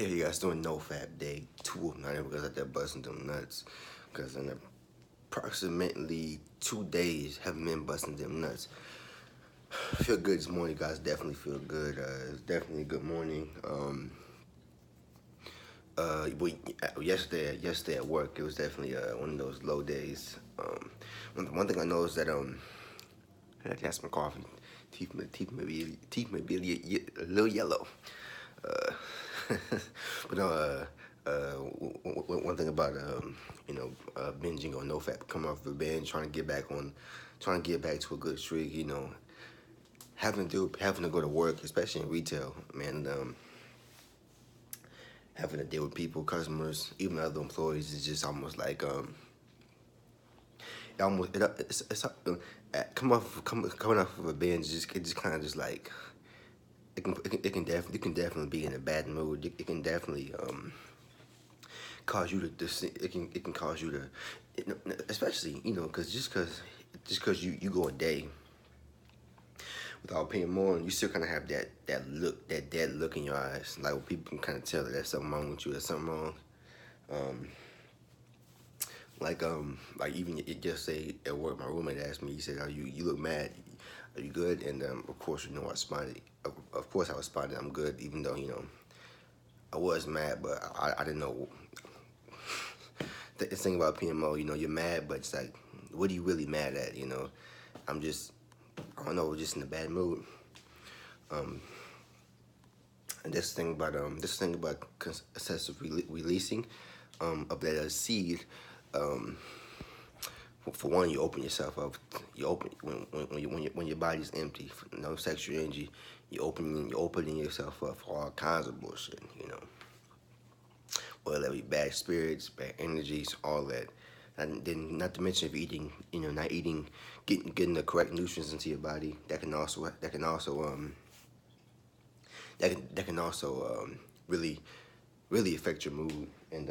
Yeah, you guys doing NoFap Day 2 of 9 because out there busting them nuts. Because in approximately 2 days, haven't been busting them nuts. Feel good this morning, guys. Definitely feel good. It's definitely a good morning. Yesterday at work, it was definitely one of those low days. One thing I know is that I had to have some coffee. Teeth may be a little yellow. Uh, but no, one thing about binging on NoFap, coming off the binge, trying to get back to a good streak. Having to go to work, especially in retail, man. Having to deal with people, customers, even other employees is just almost like coming off of a binge. It just kind of just like it can definitely be in a bad mood. It can definitely cause you to it can cause you to, especially because just because you go a day without paying more, and you still kind of have that dead look in your eyes, like where people can kind of tell that there's something wrong with you, there's something wrong. Um, like even just say at work, my roommate asked me, he said, you look mad, are you good?" And of course, I responded. Of course, I responded, "I'm good," even though I was mad, but I didn't know. The thing about PMO, you're mad, but it's like, what are you really mad at? I'm just, I don't know, just in a bad mood. And this thing about excessive releasing of that seed. Um, for one, you open yourself up. You open when your body's empty, no sexual energy. You're opening yourself up for all kinds of bullshit. Whether that be bad spirits, bad energies, all that. And then, not to mention, if you're eating, not eating, getting the correct nutrients into your body, that can also really really affect your mood. And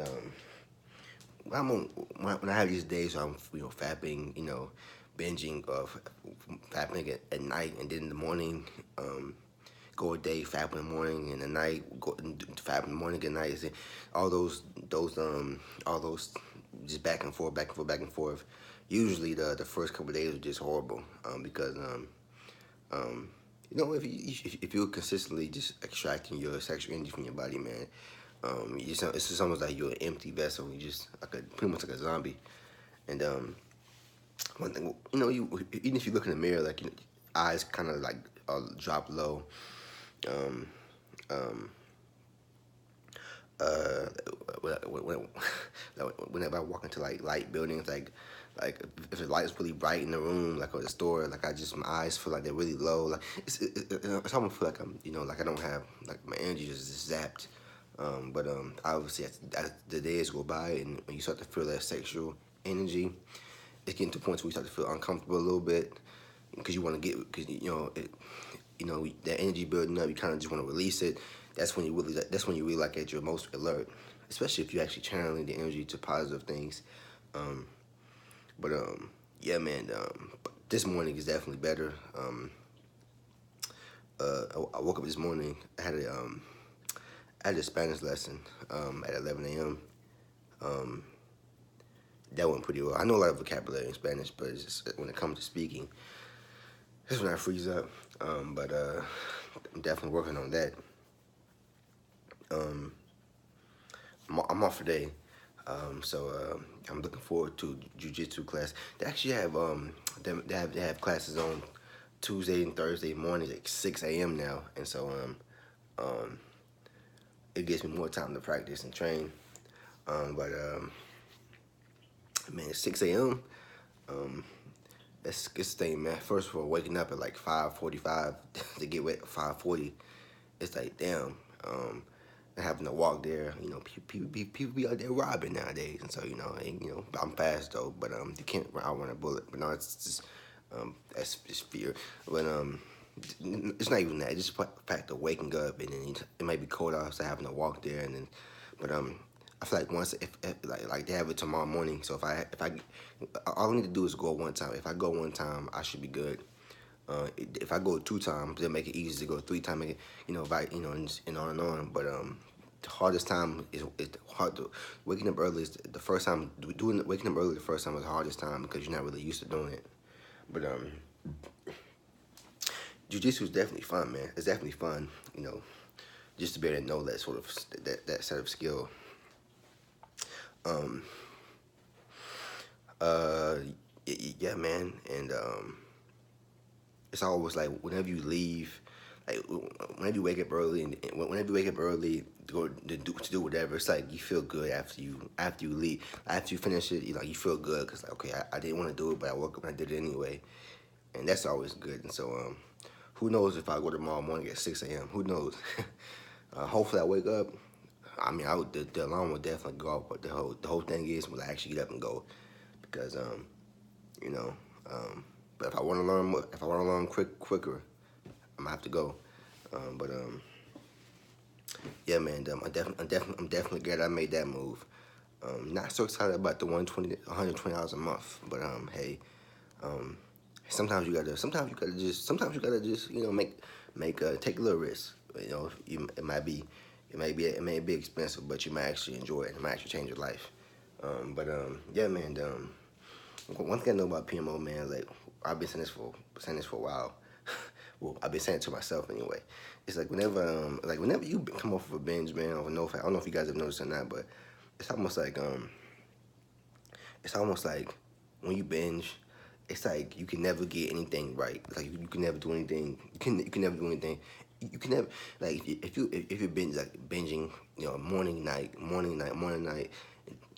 when I have these days where I'm fapping, binging of fapping at night, and then in the morning, go a day fap in the morning, and the night go fap in the morning and night. All those just back and forth, back and forth, back and forth. Usually the first couple of days are just horrible, because if you're consistently just extracting your sexual energy from your body, man, it's just almost like you're an empty vessel. You just pretty much like a zombie. And one thing, even if you look in the mirror, like eyes kind of like drop low. Um, um, uh, whenever I walk into like light buildings, like if the light's really bright in the room, like or the store, like my eyes feel like they're really low. Like it's almost feel like I'm, like I don't have, like my energy just zapped. But obviously as the days go by, and when you start to feel that sexual energy, it's getting to points where you start to feel uncomfortable a little bit, because you want to because that energy building up, you kind of just want to release it. That's when you really like at your most alert, especially if you're actually channeling the energy to positive things. Um, but yeah, man. This morning is definitely better. I woke up this morning. I had a Spanish lesson at 11 a.m. Um, that went pretty well. I know a lot of vocabulary in Spanish, but it's just, when it comes to speaking, that's when I freeze up. But I'm definitely working on that. I'm off today, so I'm looking forward to jujitsu class. They actually have they have classes on Tuesday and Thursday mornings at 6 a.m. now, and so it gives me more time to practice and train. But man, it's 6 a.m. That's good thing, man. First of all, waking up at like 5:45 to get wet at 5:40, it's like damn. And having to walk there, people be out there robbing nowadays, and so I'm fast though, but you can't outrun a bullet. But no, it's just that's just fear. But it's not even that. It's just the fact of waking up, and then it might be cold outside, having to walk there, and then but I feel like once if like they have it tomorrow morning, so if I all I need to do is go one time. If I go one time, I should be good. If I go 2 times, they'll make it easy to go 3 times. And on and on. But hardest time is hard to waking up early is the first time doing waking up early the first time is the hardest time because you're not really used to doing it. But jujitsu is definitely fun, man. It's definitely fun, you know, just to be able to know that sort of that set of skill. Um, uh, yeah, man, and it's always like whenever you leave, like whenever you wake up early and whenever you wake up early to go to do whatever, it's like you feel good after you leave after you finish it. You know, you feel good because like okay, I didn't want to do it, but I woke up and I did it anyway, and that's always good. And so who knows if I go tomorrow morning at 6 a.m. Who knows? Hopefully I wake up. I mean, the alarm will definitely go off, but the whole thing is will I actually get up and go because you know. But if I want to learn, quicker, I'm gonna have to go. But yeah, man, I'm definitely glad I made that move. Not so excited about the $120 a month, but hey, um, sometimes you gotta just, you know, take a little risk. You know, it may be expensive, but you might actually enjoy it. It might actually change your life. But yeah, man. One thing I know about PMO, man, like I've been saying this for a while. Well, I've been saying it to myself anyway. It's like whenever you come off of a binge, man, or NoFap. I don't know if you guys have noticed or not, but it's almost like it's almost like when you binge, it's like you can never get anything right. It's like you can never do anything. You can never do anything. You can never like if you binge like binging, you know, morning night,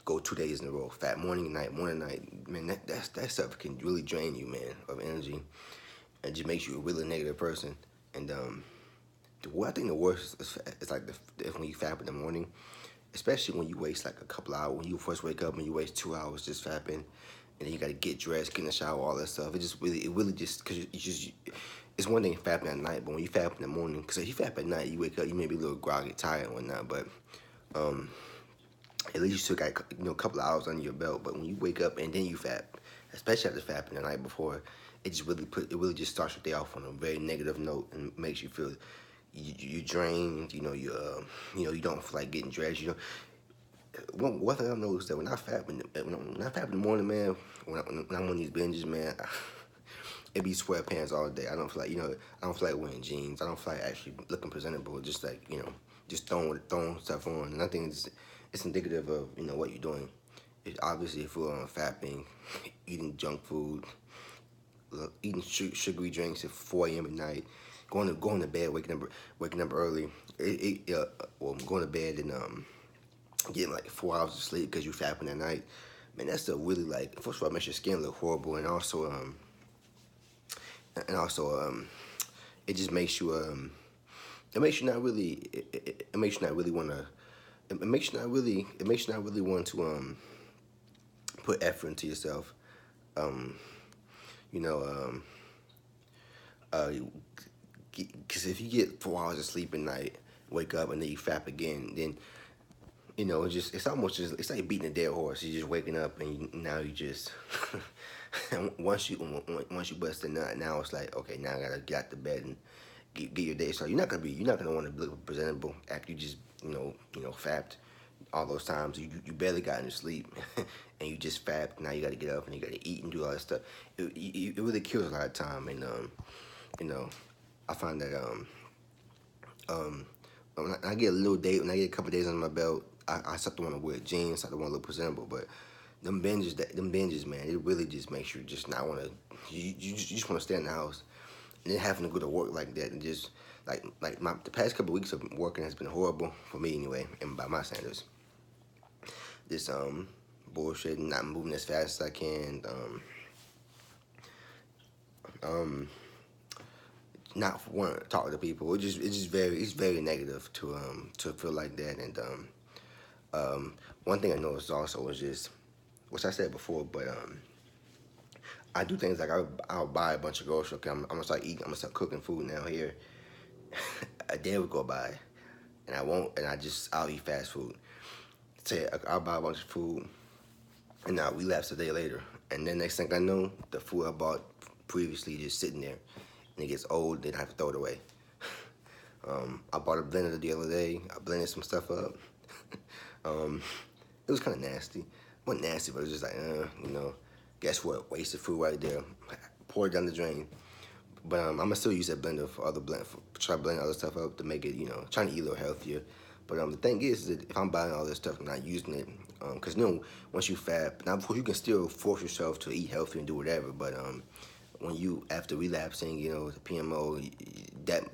go 2 days in a row, fat morning night, man. That stuff can really drain you, man, of energy, and just makes you a really negative person. And I think the worst is like when you fap in the morning, especially when you waste like a couple hours. When you first wake up and you waste 2 hours just fapping, and then you gotta get dressed, get in the shower, all that stuff. It really just because it's one thing fapping at night, but when you fap in the morning, because if you fap at night, you wake up, you may be a little groggy, tired, and whatnot, but at least you still got a couple of hours under your belt. But when you wake up and then you fap, especially after fapping the night before, it really just starts your day off on a very negative note and makes you feel you drained. You don't feel like getting dressed. You know, one thing I noticed that when I fap in the morning, man, when I'm on these binges, man, it be sweatpants all day. I don't feel like I don't feel like wearing jeans. I don't feel like actually looking presentable. Just like just throwing stuff on. And I think it's indicative of what you're doing. Obviously, if you're fapping, eating junk food, eating sugary drinks at 4 a.m. at night, going to bed, waking up early, going to bed and getting like 4 hours of sleep because you fapping at night, man, that's still really like, first of all, it makes your skin look horrible, and also it just makes you it makes you not really it makes you not really want to it makes you not really want to put effort into yourself. um you know uh because if you get 4 hours of sleep at night, wake up and then you fap again, then it's like beating a dead horse. You're just waking up and now you just once you bust a nut, now it's like, okay, now I gotta get out the bed and get your day started. You're not gonna want to look presentable after you just fapped all those times. You barely got any sleep and you just fapped. Now you gotta get up and you gotta eat and do all that stuff. It really kills a lot of time. And you know I find that when I get a little day, when I get a couple days under my belt, I start to want to wear jeans, start to want to look presentable. But them binges, man, it really just makes you just not want to. You just want to stay in the house, and then having to go to work like that, and just the past couple of weeks of working has been horrible for me anyway, and by my standards. This bullshit, not moving as fast as I can, not want to talk to people. It's very negative to feel like that. And one thing I noticed also was just, which I said before, but I do things like I'll buy a bunch of groceries. Okay, I'm gonna start eating. I'm gonna start cooking food now here. A day will go by, and I won't, and I'll eat fast food. Say I'll buy a bunch of food, and I'll relapse a day later, and then next thing I know, the food I bought previously just sitting there, and it gets old. Then I have to throw it away. I bought a blender the other day. I blended some stuff up. um, it was kind of nasty. It wasn't nasty, but it was just like, guess what? Wasted food right there. Pour it down the drain. But I'm gonna still use that blender for other try blending other stuff up to make it, trying to eat a little healthier. But the thing is that if I'm buying all this stuff, I'm not using it, because once you fat, now of course you can still force yourself to eat healthy and do whatever. But when you after relapsing, the PMO, that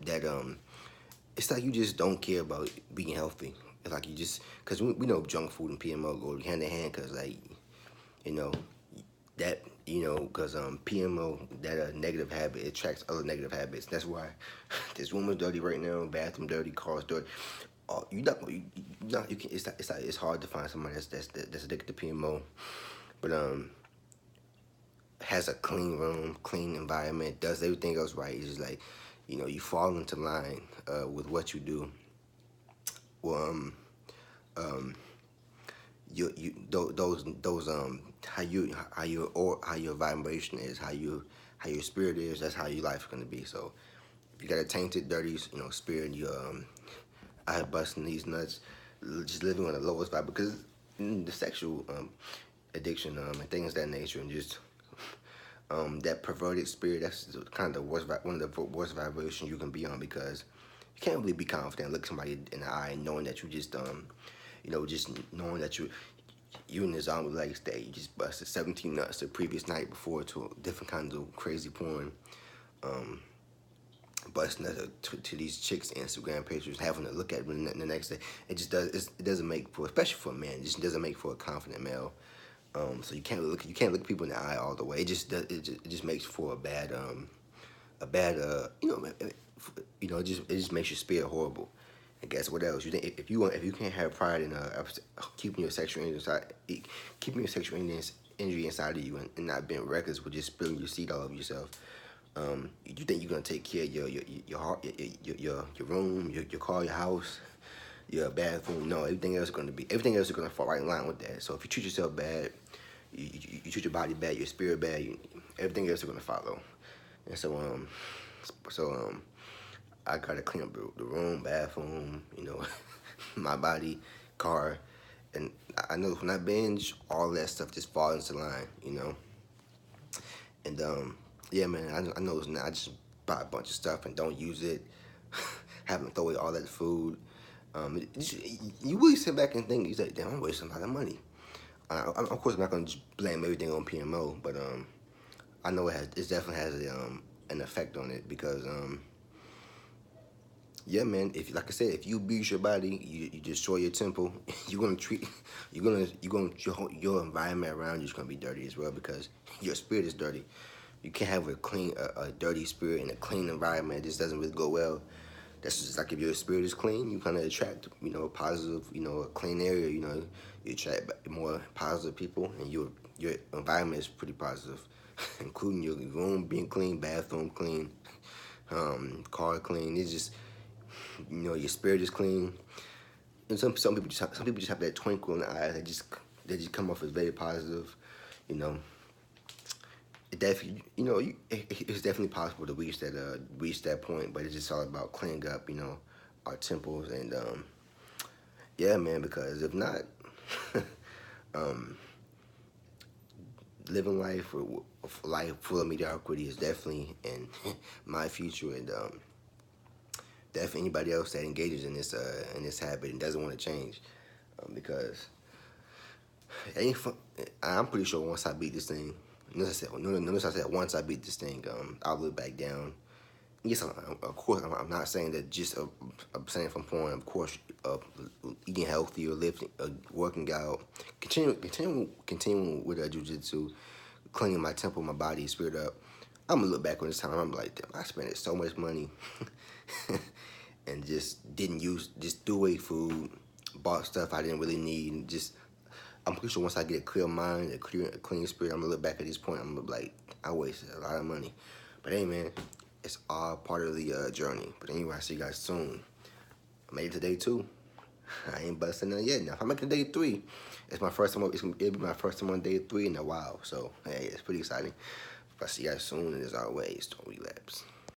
it's like you just don't care about being healthy. It's like you just, because we know junk food and PMO go hand in hand, because like, you know, because PMO, that negative habit, it attracts other negative habits. That's why this room is dirty right now, bathroom dirty, car's dirty. You can, it's hard to find somebody that's addicted to PMO, but has a clean room, clean environment, does everything else right. It's just like, you fall into line with what you do. Well, those how your vibration is, how your spirit is. That's how your life is gonna be. So if you got a tainted, dirty, spirit, you I busting these nuts, just living on the lowest vibe, because the sexual addiction and things of that nature, and just that perverted spirit, that's kind of the worst, one of the worst vibrations you can be on, because you can't really be confident, look somebody in the eye, knowing that you just just knowing that you in the zombie like state, you just busted 17 nuts the previous night before to different kinds of crazy porn, busting to these chicks' Instagram pages, having to look at them the next day. It doesn't make for, especially for a man, it just doesn't make for a confident male. So you can't look people in the eye all the way. It just makes for a bad it just makes your spirit horrible. And guess what else? You think if you can't have pride in keeping your sexual energy inside of you, and not being reckless with just spilling your seed all over yourself, you think you're gonna take care of your heart, your room, your car, your house, your bathroom? No, everything else is gonna fall right in line with that. So if you treat yourself bad, you treat your body bad, your spirit bad, everything else is gonna follow. And so I gotta clean up the room, bathroom, my body, car, and I know when I binge, all that stuff just falls into line. And yeah, man, I know now I just buy a bunch of stuff and don't use it, having to throw away all that food. You really sit back and think, you say, damn, I'm wasting a lot of money. Of course, I'm not gonna just blame everything on PMO, but I know it definitely has an effect on it, because yeah, man. If, like I said, if you abuse your body, you destroy your temple. Your environment around you is gonna be dirty as well, because your spirit is dirty. You can't have a dirty spirit in a clean environment. This doesn't really go well. That's just like, if your spirit is clean, you kind of attract, positive, a clean area. You attract more positive people, and your environment is pretty positive, including your room being clean, bathroom clean, car clean. It's just, your spirit is clean. And some people just have that twinkle in the eye. They just come off as very positive. You know, it definitely, it's definitely possible to reach that point, but it's just all about cleaning up, our temples. And yeah, man, because if not, living life full of mediocrity is definitely in my future. And definitely anybody else that engages in this habit and doesn't want to change, because it ain't fun. I'm pretty sure once I beat this thing, notice I said once I beat this thing, I'll look back down. Yes, of course, I'm not saying that just abstaining from porn. Of course, eating healthy or lifting, working out, continuing with jujitsu, cleaning my temple, my body, spirit up. I'm gonna look back on this time. I'm like, damn, I spent so much money, and just just threw away food, bought stuff I didn't really need, and just. I'm pretty sure once I get a clear mind, a clean spirit, I'm gonna look back at this point. I'm gonna be like, I wasted a lot of money. But hey, man, it's all part of the journey. But anyway, I'll see you guys soon. I made it to day 2. I ain't busting none yet. Now, if I make it to day 3, it's my first time. It'll be my first time on day 3 in a while. So hey, it's pretty exciting. But I'll see you guys soon. And as always, don't relapse.